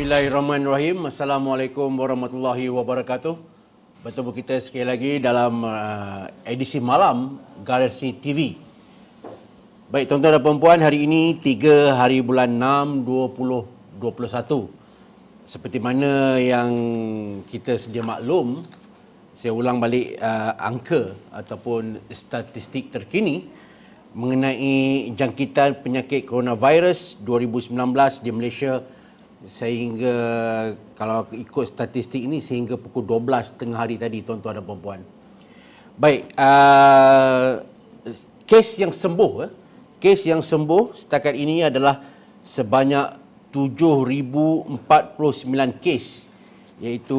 Bismillahirrahmanirrahim. Assalamualaikum warahmatullahi wabarakatuh. Bertemu kita sekali lagi dalam edisi malam Garasi TV. Baik tuan-tuan dan puan-puan, hari ini 3 hari bulan 6 2021. Seperti mana yang kita sedia maklum, saya ulang balik angka ataupun statistik terkini mengenai jangkitan penyakit coronavirus 2019 di Malaysia, sehingga kalau ikut statistik ini sehingga pukul 12 tengah hari tadi tuan-tuan dan puan-puan. Baik, kes yang sembuh setakat ini adalah sebanyak 7,049 kes, iaitu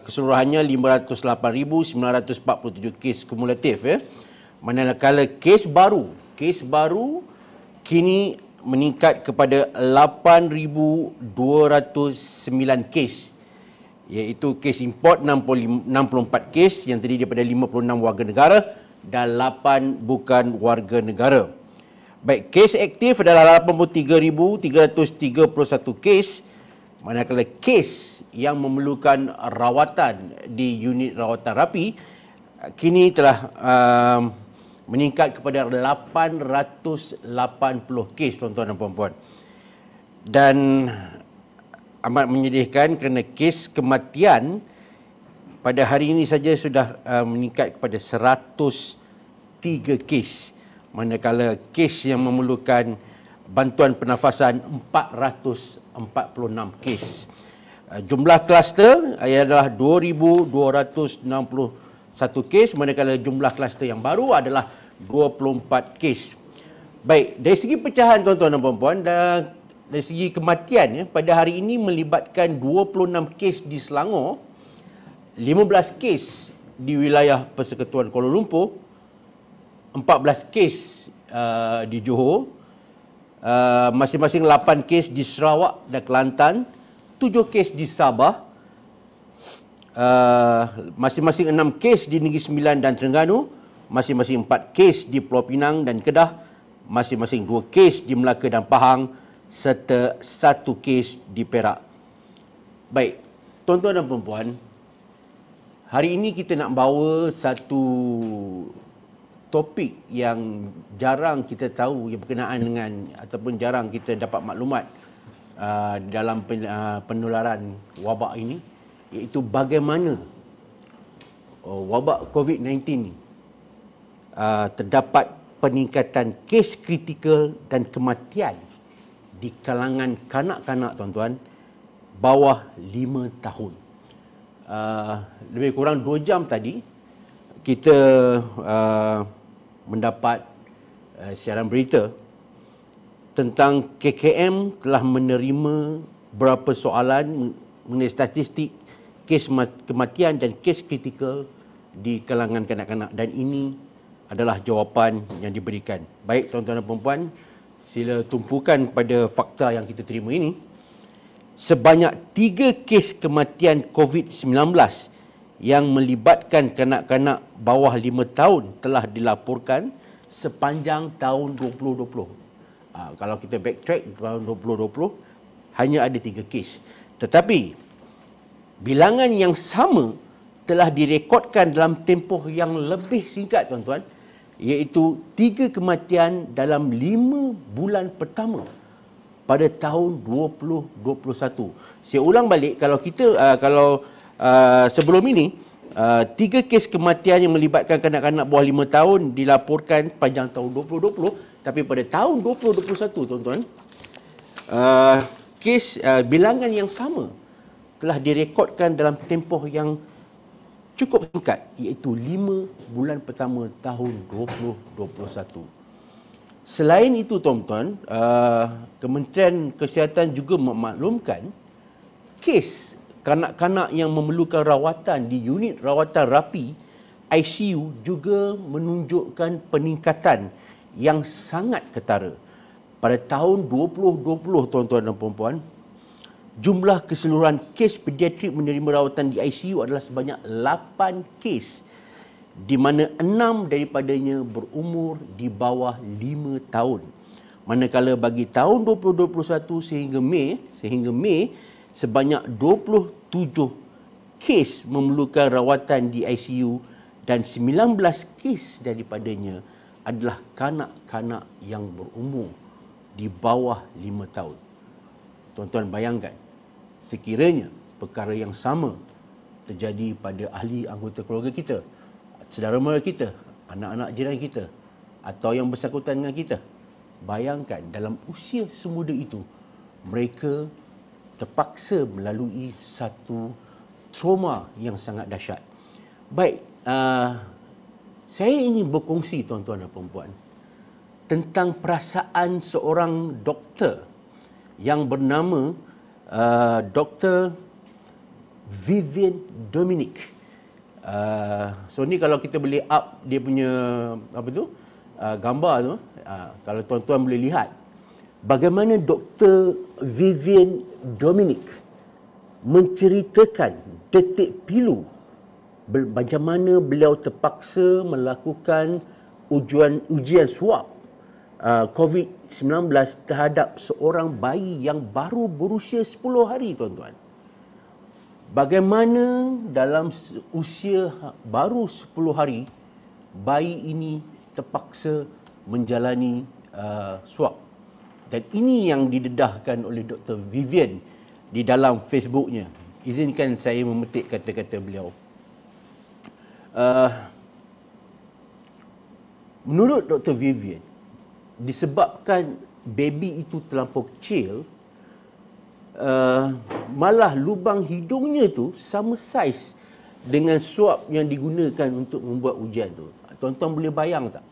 keseluruhannya 508,947 kes kumulatif ya. Manakala kes baru kini meningkat kepada 8,209 kes, iaitu kes import 64 kes yang terdiri daripada 56 warga negara dan 8 bukan warga negara. Baik, kes aktif adalah 83,331 kes, manakala kes yang memerlukan rawatan di unit rawatan rapi kini telah meningkat kepada 880 kes tuan-tuan dan puan-puan. Dan amat menyedihkan kerana kes kematian pada hari ini saja sudah meningkat kepada 103 kes, manakala kes yang memerlukan bantuan pernafasan 446 kes. Jumlah kluster adalah 2,261 kes, manakala jumlah kluster yang baru adalah 24 kes. Baik, dari segi pecahan tuan-tuan dan puan-puan, dan dari segi kematian pada hari ini melibatkan 26 kes di Selangor, 15 kes di wilayah Persekutuan Kuala Lumpur, 14 kes di Johor, masing-masing 8 kes di Sarawak dan Kelantan, 7 kes di Sabah, masing-masing 6 kes di Negeri Sembilan dan Terengganu, masing-masing 4 kes di Pulau Pinang dan Kedah, masing-masing 2 kes di Melaka dan Pahang, serta 1 kes di Perak. Baik, tuan-tuan dan puan-puan, hari ini kita nak bawa satu topik yang jarang kita tahu yang berkenaan dengan ataupun jarang kita dapat maklumat dalam penularan wabak ini, iaitu bagaimana wabak COVID-19 ini terdapat peningkatan kes kritikal dan kematian di kalangan kanak-kanak tuan-tuan bawah 5 tahun. Lebih kurang 2 jam tadi kita mendapat siaran berita tentang KKM telah menerima beberapa soalan mengenai statistik kes kematian dan kes kritikal di kalangan kanak-kanak, dan ini adalah jawapan yang diberikan. Baik tuan-tuan dan puan-puan, sila tumpukan pada fakta yang kita terima ini. Sebanyak 3 kes kematian COVID-19 yang melibatkan kanak-kanak bawah 5 tahun telah dilaporkan sepanjang tahun 2020. Kalau kita backtrack tahun 2020 hanya ada 3 kes. Tetapi bilangan yang sama telah direkodkan dalam tempoh yang lebih singkat tuan-tuan, iaitu 3 kematian dalam 5 bulan pertama pada tahun 2021. Saya ulang balik, kalau kita sebelum ini 3 kes kematian yang melibatkan kanak-kanak bawah 5 tahun dilaporkan panjang tahun 2020, tapi pada tahun 2021 tuan-tuan, bilangan yang sama telah direkodkan dalam tempoh yang cukup singkat, iaitu 5 bulan pertama tahun 2021. Selain itu tuan-tuan, Kementerian Kesihatan juga memaklumkan kes kanak-kanak yang memerlukan rawatan di unit rawatan rapi ICU juga menunjukkan peningkatan yang sangat ketara. Pada tahun 2020 tuan-tuan dan puan-puan, jumlah keseluruhan kes pediatrik menerima rawatan di ICU adalah sebanyak 8 kes, di mana 6 daripadanya berumur di bawah 5 tahun. Manakala bagi tahun 2021 sehingga Mei sebanyak 27 kes memerlukan rawatan di ICU dan 19 kes daripadanya adalah kanak-kanak yang berumur di bawah 5 tahun. Tuan-tuan bayangkan, sekiranya perkara yang sama terjadi pada ahli anggota keluarga kita, saudara mara kita, anak-anak jiran kita atau yang bersangkutan dengan kita, bayangkan dalam usia semuda itu mereka terpaksa melalui satu trauma yang sangat dahsyat. Baik, saya ingin berkongsi tuan-tuan dan puan-puan tentang perasaan seorang doktor yang bernama Dr. Vivian Dominic. So ni kalau kita boleh up dia punya gambar tu, kalau tuan-tuan boleh lihat bagaimana Dr. Vivian Dominic menceritakan detik pilu macam mana beliau terpaksa melakukan ujian swab COVID-19 terhadap seorang bayi yang baru berusia 10 hari, tuan-tuan. Bagaimana dalam usia baru 10 hari, bayi ini terpaksa menjalani swab. Dan ini yang didedahkan oleh Dr. Vivian di dalam Facebooknya. Izinkan saya memetik kata-kata beliau. Menurut Dr. Vivian, disebabkan baby itu terlampau kecil, malah lubang hidungnya tu sama saiz dengan swab yang digunakan untuk membuat ujian tu. Tuan-tuan boleh bayang tak?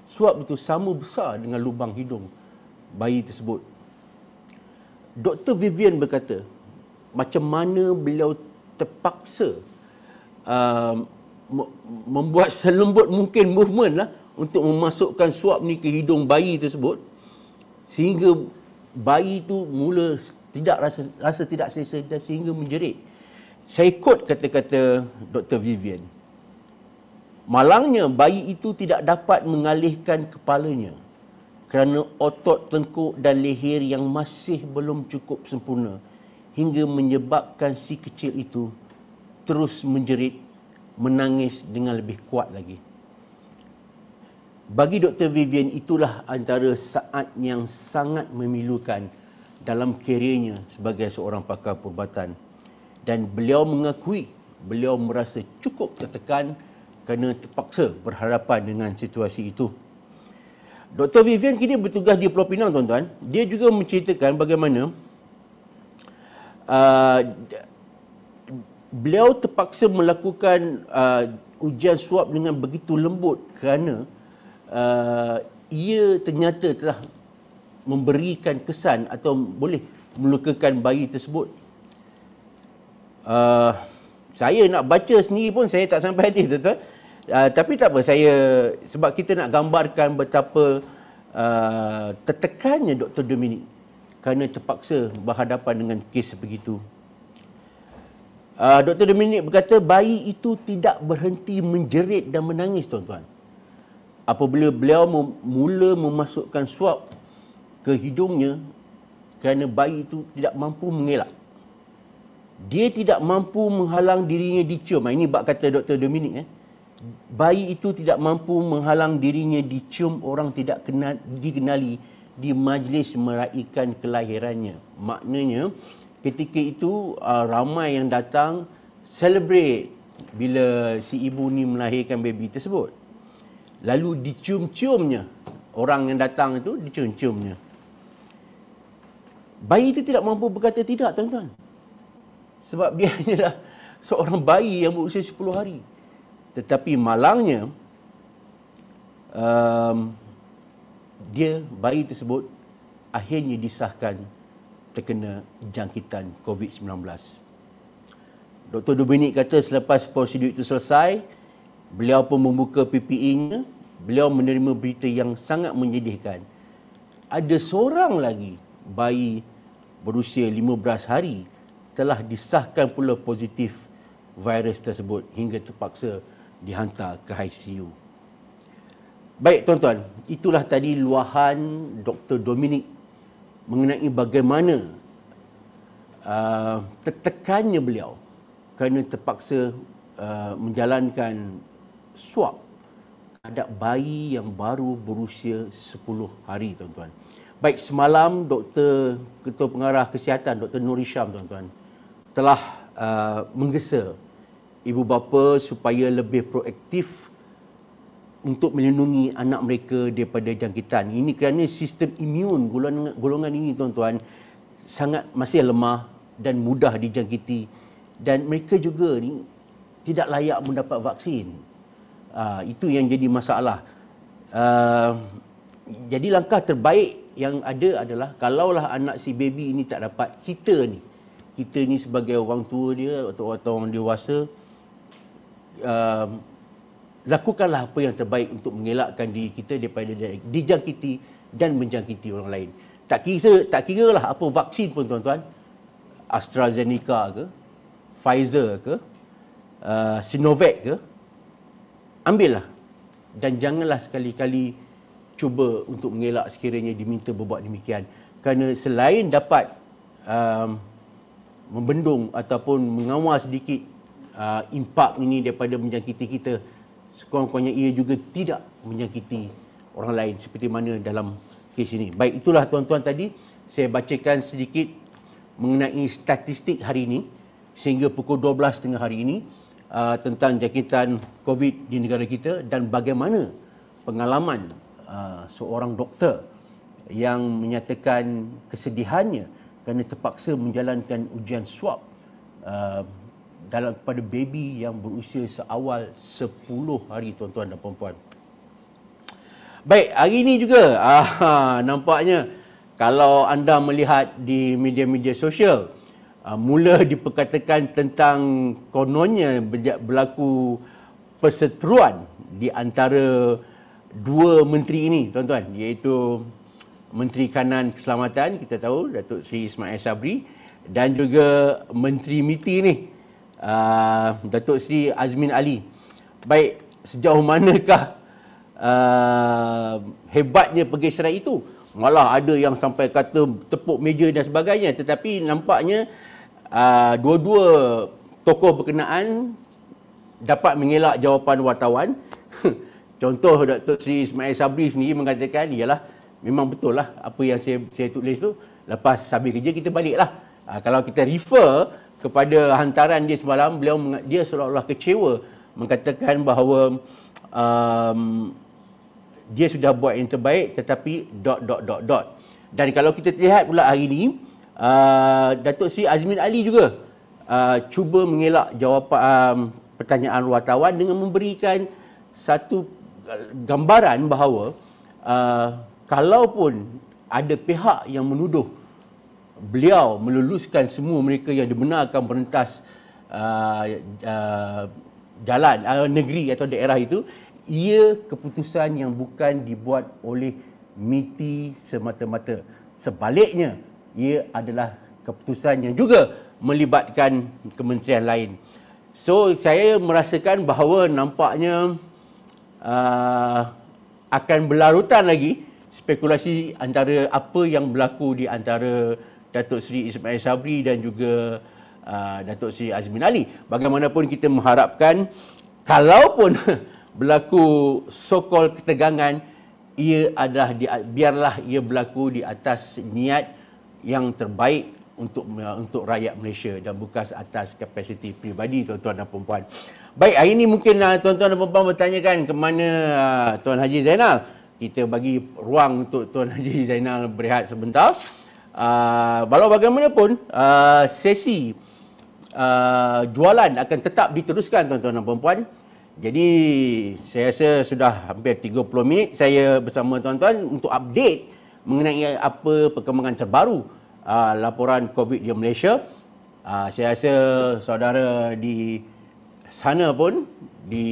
Swab itu sama besar dengan lubang hidung bayi tersebut. Dr. Vivian berkata, macam mana beliau terpaksa membuat selembut mungkin movement lah untuk memasukkan swab ni ke hidung bayi tersebut, sehingga bayi itu mula tidak rasa tidak selesa dan sehingga menjerit. Saya quote kata-kata Dr. Vivian. Malangnya bayi itu tidak dapat mengalihkan kepalanya kerana otot tengkuk dan leher yang masih belum cukup sempurna, hingga menyebabkan si kecil itu terus menjerit, menangis dengan lebih kuat lagi. Bagi Dr. Vivian, itulah antara saat yang sangat memilukan dalam kerjanya sebagai seorang pakar perubatan. Dan beliau mengakui beliau merasa cukup tertekan kerana terpaksa berhadapan dengan situasi itu. Dr. Vivian kini bertugas di Pulau Pinang, tuan-tuan. Dia juga menceritakan bagaimana beliau terpaksa melakukan ujian swab dengan begitu lembut kerana ia ternyata telah memberikan kesan atau boleh melukakan bayi tersebut. Saya nak baca sendiri pun saya tak sampai hati, tuan-tuan. Tapi tak apa, sebab kita nak gambarkan betapa tertekannya Dr. Dominic kerana terpaksa berhadapan dengan kes begitu. Dr. Dominic berkata bayi itu tidak berhenti menjerit dan menangis, tuan-tuan. Apabila beliau mula memasukkan swab ke hidungnya kerana bayi itu tidak mampu mengelak. Dia tidak mampu menghalang dirinya dicium. Ini bab kata Dr. Dominic. Bayi itu tidak mampu menghalang dirinya dicium orang tidak dikenali di majlis meraikan kelahirannya. Maknanya ketika itu ramai yang datang celebrate bila si ibu ni melahirkan baby tersebut. Lalu dicium-ciumnya. Orang yang datang itu dicium-ciumnya. Bayi itu tidak mampu berkata tidak, tuan-tuan. Sebab dia hanyalah seorang bayi yang berusia 10 hari. Tetapi malangnya, bayi tersebut akhirnya disahkan terkena jangkitan COVID-19. Dr. Dominic kata selepas prosedur itu selesai, beliau pun membuka PPE-nya. Beliau menerima berita yang sangat menyedihkan. Ada seorang lagi bayi berusia 15 hari telah disahkan pula positif virus tersebut hingga terpaksa dihantar ke ICU. Baik tuan-tuan, itulah tadi luahan Dr. Dominic mengenai bagaimana tertekannya beliau kerana terpaksa menjalankan swab terhadap bayi yang baru berusia 10 hari, tuan-tuan. Baik, semalam Dr. Ketua Pengarah Kesihatan, Dr. Nur Hisham, tuan-tuan, telah menggesa ibu bapa supaya lebih proaktif untuk melindungi anak mereka daripada jangkitan. Ini kerana sistem imun golongan ini, tuan-tuan, sangat masih lemah dan mudah dijangkiti, dan mereka juga ni tidak layak mendapat vaksin. Itu yang jadi masalah. Jadi langkah terbaik yang ada adalah kalaulah anak si baby ini tak dapat, kita ni sebagai orang tua dia atau orang dewasa, lakukanlah apa yang terbaik untuk mengelakkan diri kita daripada dijangkiti dan menjangkiti orang lain. Tak kira lah apa vaksin pun, tuan-tuan. AstraZeneca ke, Pfizer ke, Sinovac ke, ambillah. Dan janganlah sekali-kali cuba untuk mengelak sekiranya diminta berbuat demikian. Kerana selain dapat membendung ataupun mengawal sedikit impak ini daripada menjangkiti kita, sekurang-kurangnya ia juga tidak menjangkiti orang lain seperti mana dalam kes ini. Baik, itulah tuan-tuan tadi saya bacakan sedikit mengenai statistik hari ini sehingga pukul 12.30 hari ini tentang jangkitan COVID di negara kita dan bagaimana pengalaman seorang doktor yang menyatakan kesedihannya kerana terpaksa menjalankan ujian swab pada baby yang berusia seawal 10 hari, tuan-tuan dan puan-puan. Baik, hari ini juga nampaknya kalau anda melihat di media-media sosial, mula diperkatakan tentang kononnya berlaku perseteruan di antara dua menteri ini, tuan-tuan, iaitu Menteri Kanan Keselamatan, kita tahu Datuk Seri Ismail Sabri, dan juga Menteri MITI ni, Datuk Seri Azmin Ali. Baik, sejauh manakah hebatnya pergeseran itu? Malah ada yang sampai kata tepuk meja dan sebagainya. Tetapi nampaknya dua-dua tokoh berkenaan dapat mengelak jawapan wartawan. Contoh Datuk Seri Ismail Sabri sendiri mengatakan, ialah memang betul lah apa yang saya tulis tu. Lepas habis kerja kita baliklah. Kalau kita refer kepada hantaran dia semalam, dia seolah-olah kecewa mengatakan bahawa dia sudah buat yang terbaik tetapi ... Dan kalau kita lihat pula hari ini, Datuk Seri Azmin Ali juga cuba mengelak jawapan pertanyaan wartawan dengan memberikan satu gambaran bahawa kalaupun ada pihak yang menuduh beliau meluluskan semua mereka yang dibenarkan merentas jalan negeri atau daerah itu, ia keputusan yang bukan dibuat oleh MITI semata-mata. Sebaliknya, ia adalah keputusan yang juga melibatkan kementerian lain. So, saya merasakan bahawa nampaknya akan berlarutan lagi spekulasi antara apa yang berlaku di antara Datuk Seri Ismail Sabri dan juga Datuk Seri Azmin Ali. Bagaimanapun kita mengharapkan kalaupun berlaku so-called ketegangan, biarlah ia berlaku di atas niat yang terbaik untuk rakyat Malaysia dan bukan atas kapasiti peribadi, tuan-tuan dan puan-puan. Baik, hari ini mungkin tuan-tuan dan puan-puan bertanyakan ke mana Tuan Haji Zainal. Kita bagi ruang untuk Tuan Haji Zainal berehat sebentar. Walau bagaimanapun, sesi jualan akan tetap diteruskan, tuan-tuan dan puan-puan. Jadi saya rasa sudah hampir 30 minit saya bersama tuan-tuan untuk update mengenai apa perkembangan terbaru laporan COVID di Malaysia. Saya rasa saudara di sana pun, di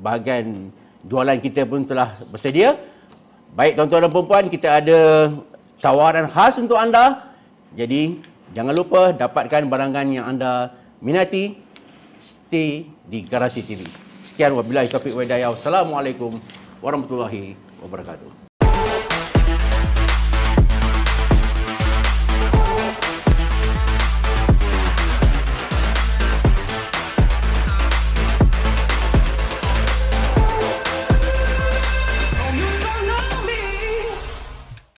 bahagian jualan kita pun telah bersedia. Baik tuan-tuan dan puan-puan, kita ada tawaran khas untuk anda. Jadi jangan lupa dapatkan barangan yang anda minati. Stay di Garasi TV. Sekian, wabillahi taufiq wa hidayah. Wassalamualaikum warahmatullahi wabarakatuh.